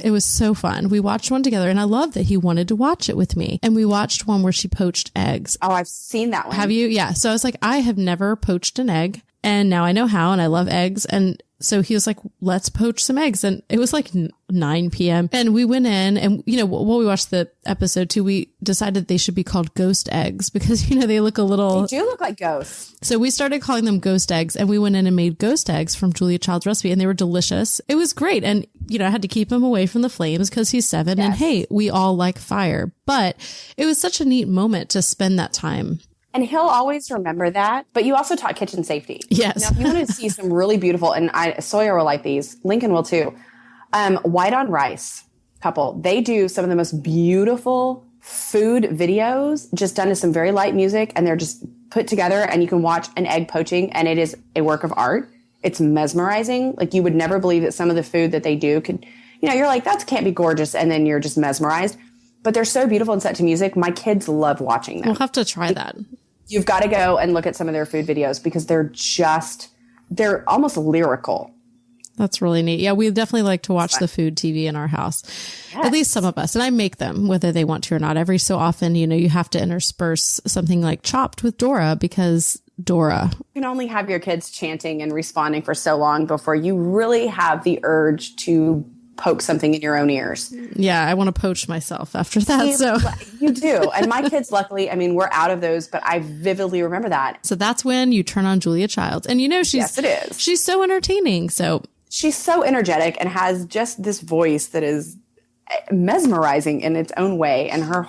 It was so fun. We watched one together, and I love that he wanted to watch it with me. And we watched one where she poached eggs. Oh, I've seen that one. Have you? Yeah. So I was like, I have never poached an egg, and now I know how, and I love eggs. And so he was like, let's poach some eggs. And it was like 9 p.m. And we went in, and, while we watched the episode too, we decided they should be called ghost eggs because, they look a little. They do look like ghosts. So we started calling them ghost eggs, and we went in and made ghost eggs from Julia Child's recipe, and they were delicious. It was great. And, I had to keep him away from the flames because he's 7. Yes. And hey, we all like fire, but it was such a neat moment to spend that time. And he'll always remember that. But you also taught kitchen safety. Yes. Now, if you want to see some really beautiful, and Sawyer will like these, Lincoln will too, White on Rice couple. They do some of the most beautiful food videos, just done to some very light music, and they're just put together, and you can watch an egg poaching, and it is a work of art. It's mesmerizing. Like, you would never believe that some of the food that they do could, you're like, that can't be gorgeous, and then you're just mesmerized. But they're so beautiful and set to music. My kids love watching them. We'll have to try that. You've got to go and look at some of their food videos because they're almost lyrical. That's really neat. Yeah, we definitely like to watch the food TV in our house. Yes. At least some of us. And I make them, whether they want to or not. Every so often, you have to intersperse something like Chopped with Dora because Dora. You can only have your kids chanting and responding for so long before you really have the urge to poke something in your own ears. Yeah, I want to poach myself after that. You do. And my kids, luckily, we're out of those, but I vividly remember that. So that's when you turn on Julia Child. And yes, it is. She's so entertaining. So she's so energetic and has just this voice that is mesmerizing in its own way. And her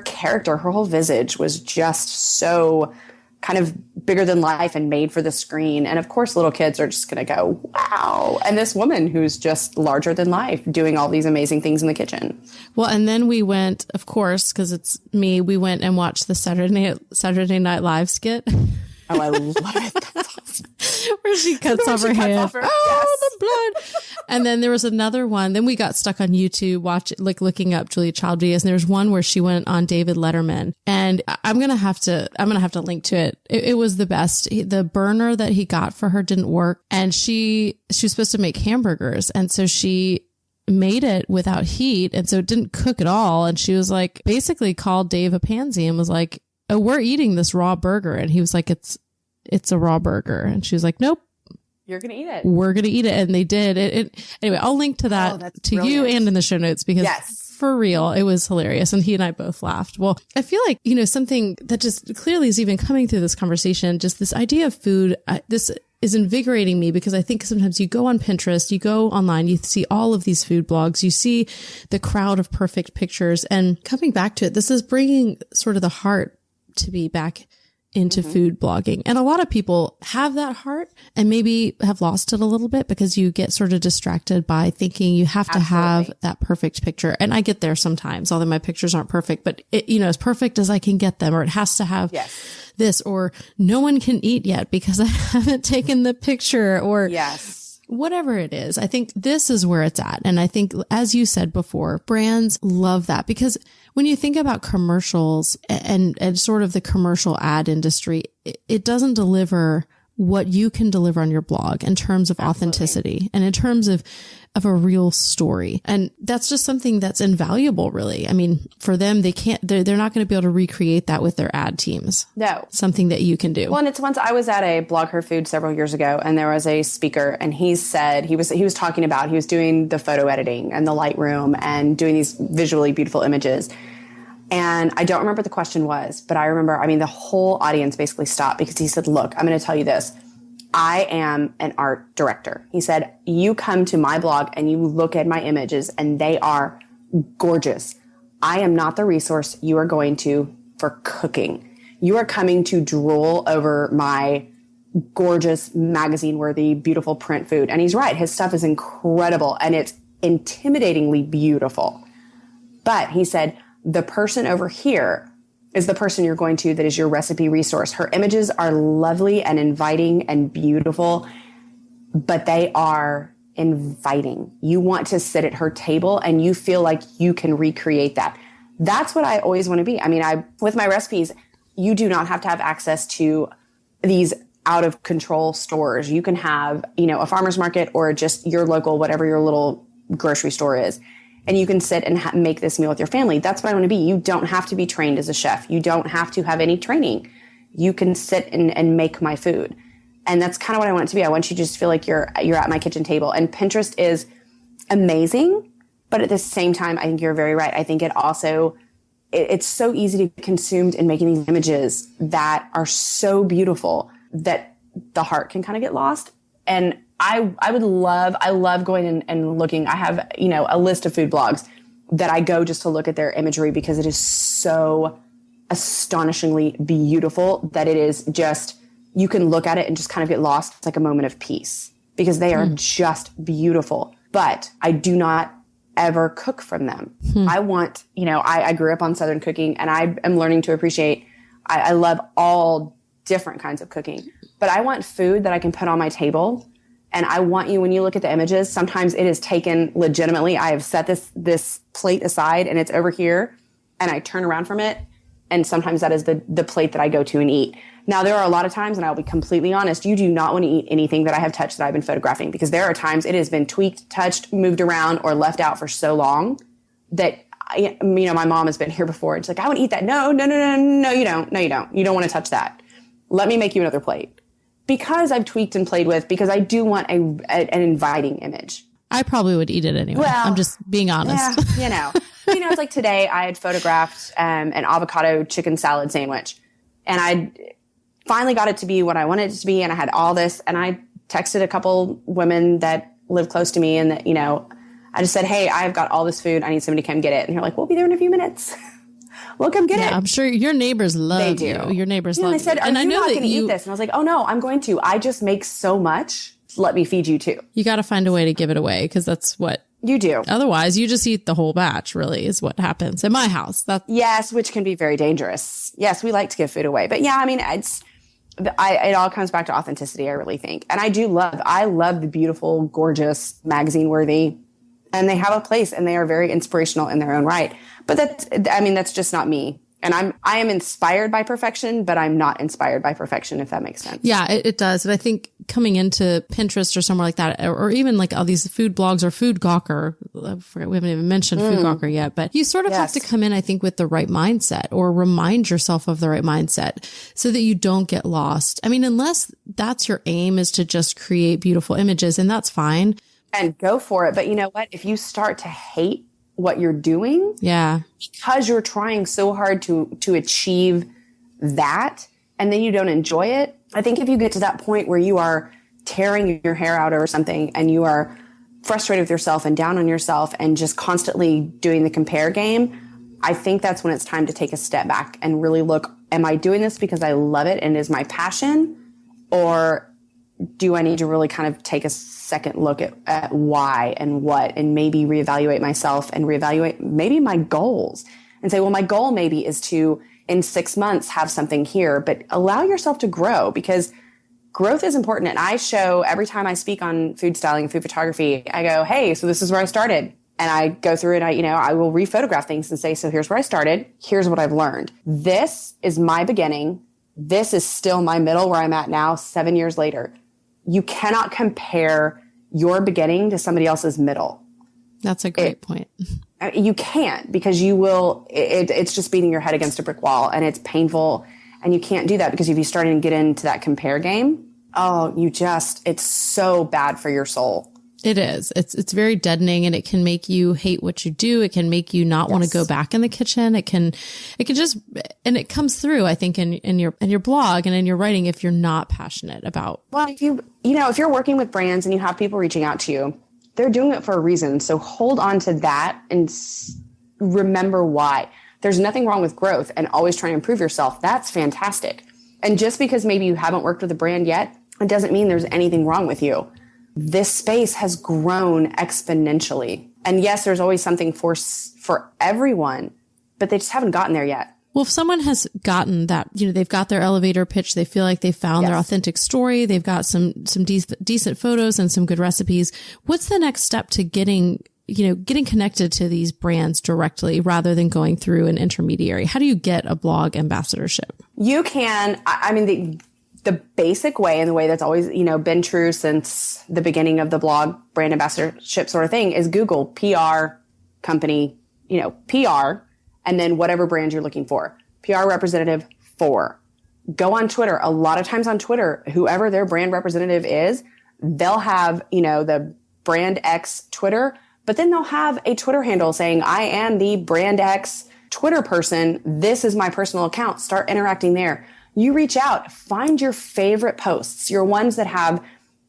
character, her whole visage was just so kind of bigger than life and made for the screen. And of course, little kids are just going to go, wow. And this woman who's just larger than life doing all these amazing things in the kitchen. Well, and then we went, of course, because it's me, we went and watched the Saturday Night Live skit. Oh, I love it. That's awesome. Where she cuts off her hand. Yes. The blood. And then there was another one. Then we got stuck on YouTube, looking up Julia Child videos. And there's one where she went on David Letterman. And I'm going to have to link to it. It was the best. The burner that he got for her didn't work. And she was supposed to make hamburgers. And so she made it without heat. And so it didn't cook at all. And she was like, basically called Dave a pansy and was like, oh, we're eating this raw burger. And he was like, it's a raw burger. And she was like, nope. You're going to eat it. We're going to eat it. And they did. Anyway, I'll link to that to brilliant. You and in the show notes because for real, it was hilarious. And he and I both laughed. Well, I feel like, something that just clearly is even coming through this conversation, just this idea of food, this is invigorating me because I think sometimes you go on Pinterest, you go online, you see all of these food blogs, you see the crowd of perfect pictures, and coming back to it, this is bringing sort of the heart to be back into food blogging. And a lot of people have that heart and maybe have lost it a little bit because you get sort of distracted by thinking you have to have that perfect picture. And I get there sometimes, although my pictures aren't perfect, but as perfect as I can get them, or it has to have this, or no one can eat yet because I haven't taken the picture, or whatever it is. I think this is where it's at. And I think, as you said before, brands love that because when you think about commercials and sort of the commercial ad industry, it doesn't deliver what you can deliver on your blog in terms of authenticity and in terms of a real story. And that's just something that's invaluable, really. I mean, for them, they're not going to be able to recreate that with their ad teams. No. Something that you can do. Well, and it's once I was at a BlogHer Food several years ago, and there was a speaker, and he said, he was talking about, he was doing the photo editing and the Lightroom and doing these visually beautiful images. And I don't remember what the question was, but I remember, the whole audience basically stopped because he said, look, I'm going to tell you this. I am an art director. He said, you come to my blog and you look at my images and they are gorgeous. I am not the resource you are going to for cooking. You are coming to drool over my gorgeous magazine-worthy, beautiful print food. And he's right. His stuff is incredible and it's intimidatingly beautiful. But he said, the person over here is the person you're going to that is your recipe resource. Her images are lovely and inviting and beautiful, but they are inviting. You want to sit at her table and you feel like you can recreate that. That's what I always want to be. With my recipes, you do not have to have access to these out of control stores. You can have, a farmer's market or just your local, whatever your little grocery store is. And you can sit and make this meal with your family. That's what I want to be. You don't have to be trained as a chef. You don't have to have any training. You can sit and make my food. And that's kind of what I want it to be. I want you to just feel like you're at my kitchen table. And Pinterest is amazing. But at the same time, I think you're very right. I think it's so easy to be consumed in making these images that are so beautiful that the heart can kind of get lost. And I love going and looking. I have, a list of food blogs that I go just to look at their imagery because it is so astonishingly beautiful that it is just, you can look at it and just kind of get lost. It's like a moment of peace because they are just beautiful. But I do not ever cook from them. I want, I grew up on Southern cooking and I am learning to appreciate, I love all different kinds of cooking, but I want food that I can put on my table. And I want you, when you look at the images, sometimes it is taken legitimately. I have set this plate aside and it's over here and I turn around from it. And sometimes that is the plate that I go to and eat. Now, there are a lot of times, and I'll be completely honest, you do not want to eat anything that I have touched that I've been photographing because there are times it has been tweaked, touched, moved around, or left out for so long that, my mom has been here before. And she's like, I want to eat that. No, you don't. No, you don't. You don't want to touch that. Let me make you another plate. Because I've tweaked and played with, because I do want an inviting image. I probably would eat it anyway. Well, I'm just being honest. Yeah, it's like today I had photographed an avocado chicken salad sandwich. And I finally got it to be what I wanted it to be. And I had all this. And I texted a couple women that live close to me. And that, I just said, hey, I've got all this food. I need somebody to come get it. And they're like, we'll be there in a few minutes. Well, come get it. I'm sure your neighbors love you. Your neighbors love you. They said, are you not going to eat this? And I was like, oh, no, I'm going to. I just make so much. Let me feed you too. You got to find a way to give it away because that's what you do. Otherwise, you just eat the whole batch, really, is what happens in my house. Yes, which can be very dangerous. Yes, we like to give food away. But yeah, I mean, it all comes back to authenticity, I really think. And I love the beautiful, gorgeous, magazine worthy, and they have a place and they are very inspirational in their own right. But that's just not me. And I am inspired by perfection, but I'm not inspired by perfection, if that makes sense. Yeah, it does. And I think coming into Pinterest or somewhere like that, or even like all these food blogs or Food Gawker, I forget, we haven't even mentioned Food Gawker yet, but you sort of have to come in, I think, with the right mindset or remind yourself of the right mindset so that you don't get lost. I mean, unless that's your aim is to just create beautiful images, and that's fine. And go for it. But you know what? If you start to hate what you're doing, because you're trying so hard to achieve that, and then you don't enjoy it. I think if you get to that point where you are tearing your hair out over something and you are frustrated with yourself and down on yourself and just constantly doing the compare game, I think that's when it's time to take a step back and really look, am I doing this because I love it and is my passion? Or do I need to really kind of take a second look at why and what, and maybe reevaluate myself and reevaluate maybe my goals and say, well, my goal maybe is to, in 6 months, have something here, but allow yourself to grow, because growth is important. And I show every time I speak on food styling and food photography, I go, hey, so this is where I started. And I go through it. I will rephotograph things and say, so here's where I started. Here's what I've learned. This is my beginning. This is still my middle where I'm at now, 7 years later. You cannot compare your beginning to somebody else's middle. That's a great point. You can't, because you will, it's just beating your head against a brick wall, and it's painful, and you can't do that, because if you start to get into that compare game, it's so bad for your soul. It is. It's very deadening, and it can make you hate what you do. It can make you not want to go back in the kitchen. It can just, and it comes through, I think, in your blog and in your writing if you're not passionate about. Well, if you're working with brands and you have people reaching out to you, they're doing it for a reason. So hold on to that and remember why. There's nothing wrong with growth and always trying to improve yourself. That's fantastic. And just because maybe you haven't worked with a brand yet, it doesn't mean there's anything wrong with you. This space has grown exponentially. And yes, there's always something for everyone, but they just haven't gotten there yet. Well, if someone has gotten that, they've got their elevator pitch, they feel like they found their authentic story, they've got some decent photos and some good recipes. What's the next step to getting connected to these brands directly rather than going through an intermediary? How do you get a blog ambassadorship? You can, the basic way, and the way that's always, been true since the beginning of the blog brand ambassadorship sort of thing, is Google PR company, PR, and then whatever brand you're looking for. PR representative for. Go on Twitter. A lot of times on Twitter, whoever their brand representative is, they'll have, the brand X Twitter, but then they'll have a Twitter handle saying, I am the brand X Twitter person. This is my personal account. Start interacting there. You reach out, find your favorite posts, your ones that have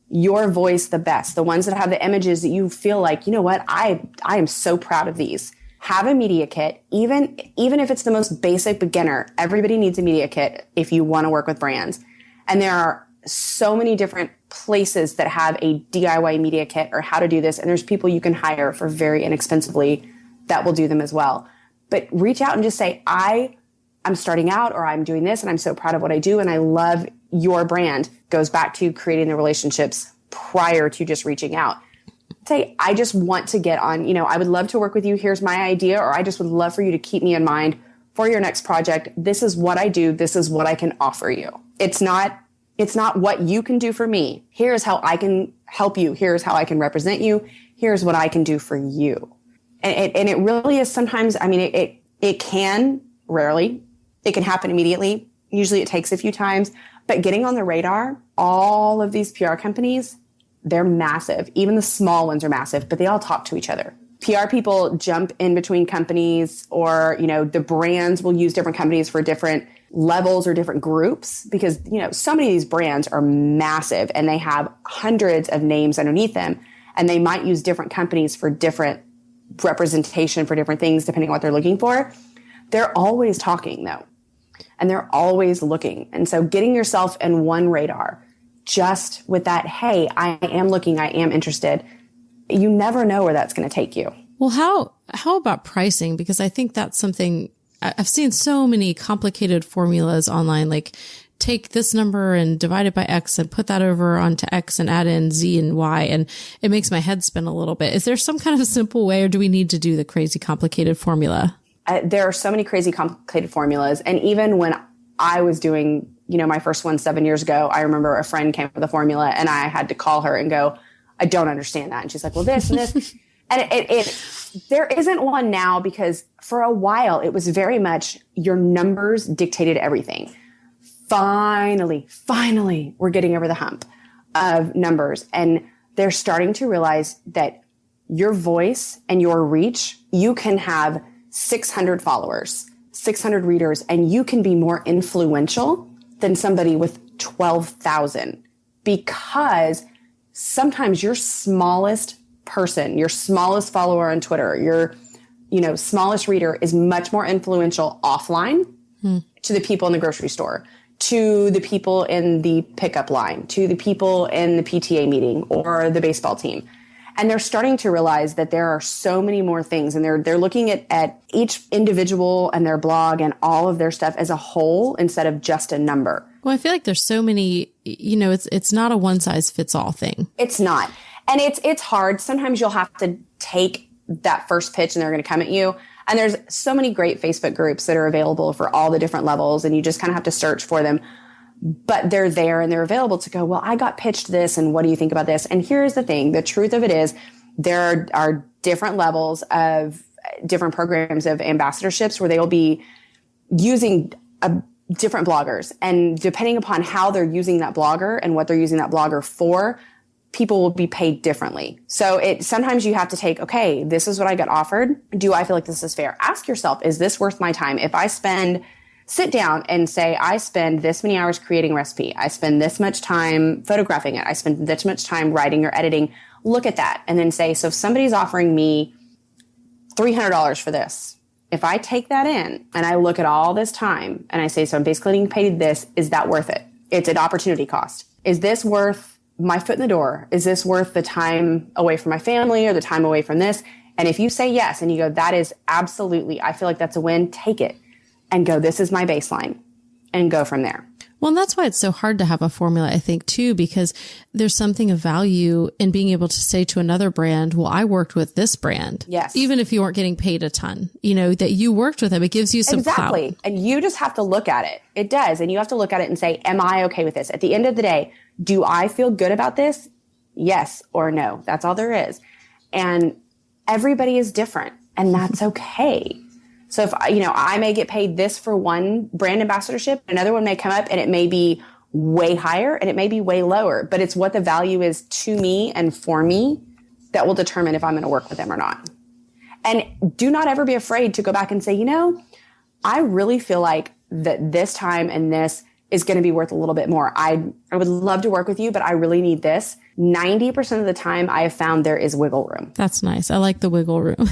your voice the best, the ones that have the images that you feel like, you know what, I am so proud of these. Have a media kit, even if it's the most basic beginner. Everybody needs a media kit if you want to work with brands. And there are so many different places that have a DIY media kit or how to do this. And there's people you can hire for very inexpensively that will do them as well. But reach out and just say, I'm starting out, or I'm doing this and I'm so proud of what I do and I love your brand. Goes back to creating the relationships prior to just reaching out. Say, I just want to get on, I would love to work with you. Here's my idea, or I just would love for you to keep me in mind for your next project. This is what I do. This is what I can offer you. It's not what you can do for me. Here's how I can help you. Here's how I can represent you. Here's what I can do for you. And it really is sometimes, it can, rarely, it can happen immediately. Usually it takes a few times, but getting on the radar, all of these PR companies, they're massive. Even the small ones are massive, but they all talk to each other. PR people jump in between companies, or, the brands will use different companies for different levels or different groups, because, so many of these brands are massive and they have hundreds of names underneath them, and they might use different companies for different representation for different things, depending on what they're looking for. They're always talking though, and they're always looking. And so getting yourself in one radar, just with that, hey, I am looking, I am interested. You never know where that's going to take you. Well, how about pricing? Because I think that's something I've seen so many complicated formulas online, like take this number and divide it by X and put that over onto X and add in Z and Y. And it makes my head spin a little bit. Is there some kind of simple way, or do we need to do the crazy complicated formula? There are so many crazy complicated formulas. And even when I was doing, my first one 7 years ago, I remember a friend came up with a formula and I had to call her and go, I don't understand that. And she's like, well, this and this. And there isn't one now, because for a while it was very much your numbers dictated everything. Finally, we're getting over the hump of numbers. And they're starting to realize that your voice and your reach, you can have 600 followers, 600 readers, and you can be more influential than somebody with 12,000, because sometimes your smallest person, your smallest follower on Twitter, your, smallest reader is much more influential offline to the people in the grocery store, to the people in the pickup line, to the people in the PTA meeting or the baseball team. And they're starting to realize that there are so many more things, and they're looking at each individual and their blog and all of their stuff as a whole instead of just a number. Well, I feel like there's so many, it's not a one size fits all thing. It's not. And it's hard. Sometimes you'll have to take that first pitch and they're going to come at you. And there's so many great Facebook groups that are available for all the different levels, and you just kind of have to search for them. But they're there and they're available to go, well, I got pitched this, and what do you think about this? And here's the thing. The truth of it is there are different levels of different programs of ambassadorships where they will be using different bloggers. And depending upon how they're using that blogger and what they're using that blogger for, people will be paid differently. So sometimes you have to take, okay, this is what I got offered. Do I feel like this is fair? Ask yourself, is this worth my time? If I sit down and say, I spend this many hours creating a recipe, I spend this much time photographing it, I spend this much time writing or editing, look at that and then say, so if somebody's offering me $300 for this, if I take that in and I look at all this time and I say, so I'm basically getting paid this, is that worth it? It's an opportunity cost. Is this worth my foot in the door? Is this worth the time away from my family or the time away from this? And if you say yes and you go, that is absolutely, I feel like that's a win, take it and go, this is my baseline, and go from there. Well, and that's why it's so hard to have a formula, I think, too, because there's something of value in being able to say to another brand, well, I worked with this brand. Yes. Even if you weren't getting paid a ton, that you worked with them, it gives you some exactly. clout. And you just have to look at it. It does. And you have to look at it and say, am I okay with this? At the end of the day, do I feel good about this? Yes or no. That's all there is. And everybody is different, and that's okay. So if, I may get paid this for one brand ambassadorship, another one may come up and it may be way higher and it may be way lower, but it's what the value is to me and for me that will determine if I'm going to work with them or not. And do not ever be afraid to go back and say, I really feel like that this time and this is going to be worth a little bit more. I would love to work with you, but I really need this. 90% of the time I have found there is wiggle room. That's nice. I like the wiggle room.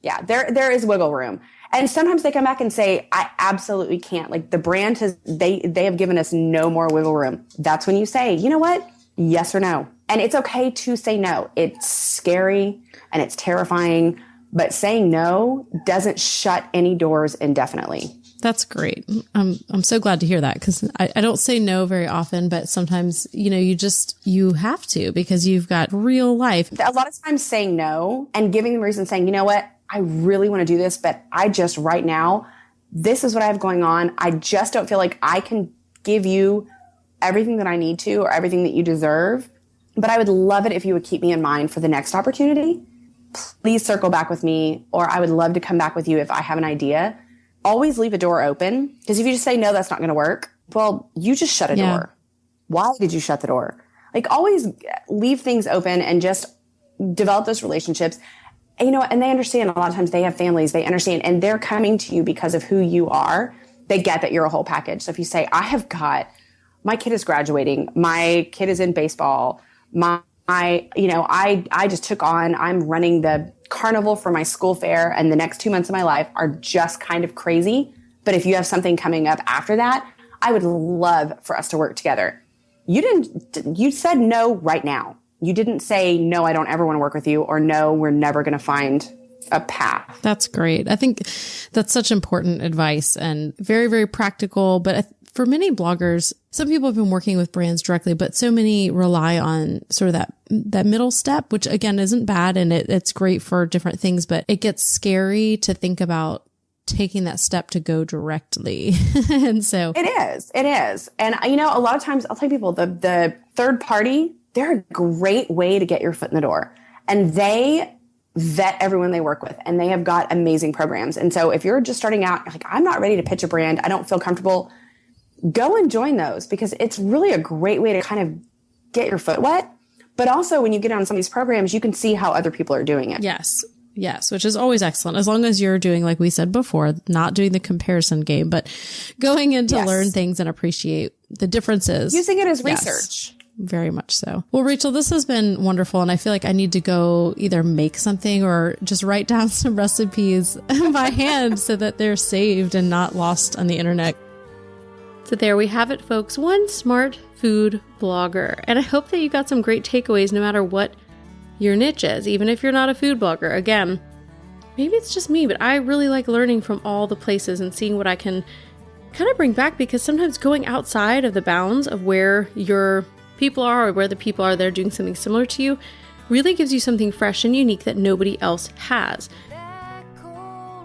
Yeah, there is wiggle room. And sometimes they come back and say, I absolutely can't. Like the brand they have given us no more wiggle room. That's when you say, you know what? Yes or no. And it's okay to say no. It's scary and it's terrifying, but saying no doesn't shut any doors indefinitely. That's great. I'm so glad to hear that, because I don't say no very often, but sometimes, you have to, because you've got real life. A lot of times saying no and giving them reason, saying, you know what? I really want to do this, but I just right now, this is what I have going on. I just don't feel like I can give you everything that I need to or everything that you deserve. But I would love it if you would keep me in mind for the next opportunity. Please circle back with me, or I would love to come back with you if I have an idea. Always leave a door open, because if you just say, no, that's not going to work, well, you just shut a door. Why did you shut the door? Like always leave things open and just develop those relationships. And they understand a lot of times they have families, they understand, and they're coming to you because of who you are. They get that you're a whole package. So if you say, my kid is graduating, my kid is in baseball, I just took on, I'm running the carnival for my school fair and the next 2 months of my life are just kind of crazy. But if you have something coming up after that, I would love for us to work together. You said no right now. You didn't say, no, I don't ever want to work with you, or no, we're never going to find a path. That's great. I think that's such important advice and very, very practical. But for many bloggers, some people have been working with brands directly, but so many rely on sort of that middle step, which again isn't bad and it's great for different things, but it gets scary to think about taking that step to go directly. And so it is. And a lot of times I'll tell people the third party, they're a great way to get your foot in the door, and they vet everyone they work with, and they have got amazing programs. And so if you're just starting out, like, I'm not ready to pitch a brand, I don't feel comfortable, go and join those, because it's really a great way to kind of get your foot wet. But also when you get on some of these programs, you can see how other people are doing it. Yes, which is always excellent. As long as you're doing, like we said before, not doing the comparison game, but going in to learn things and appreciate the differences. Using it as research. Very much so. Well, Rachel, this has been wonderful. And I feel like I need to go either make something or just write down some recipes by hand so that they're saved and not lost on the internet. So there we have it, folks. One smart food blogger. And I hope that you got some great takeaways no matter what your niche is, even if you're not a food blogger. Again, maybe it's just me, but I really like learning from all the places and seeing what I can kind of bring back, because sometimes going outside of the bounds of where your people are or where the people are that are doing something similar to you really gives you something fresh and unique that nobody else has.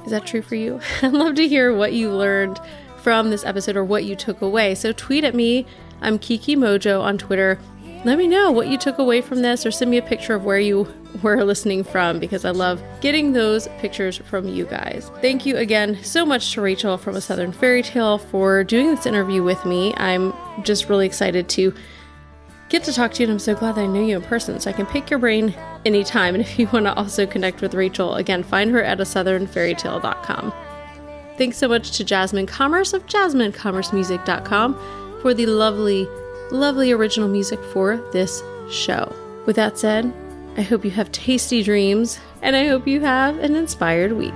Is that true for you? I'd love to hear what you learned from this episode or what you took away. So tweet at me. I'm Kiki Mojo on Twitter. Let me know what you took away from this, or send me a picture of where you were listening from, because I love getting those pictures from you guys. Thank you again so much to Rachel from A Southern Fairytale for doing this interview with me. I'm just really excited to get to talk to you, and I'm so glad that I know you in person, so I can pick your brain anytime. And if you want to also connect with Rachel, again, find her at asouthernfairytale.com. Thanks so much to Jasmine Commerce of jasminecommercemusic.com for the lovely, lovely original music for this show. With that said, I hope you have tasty dreams, and I hope you have an inspired week.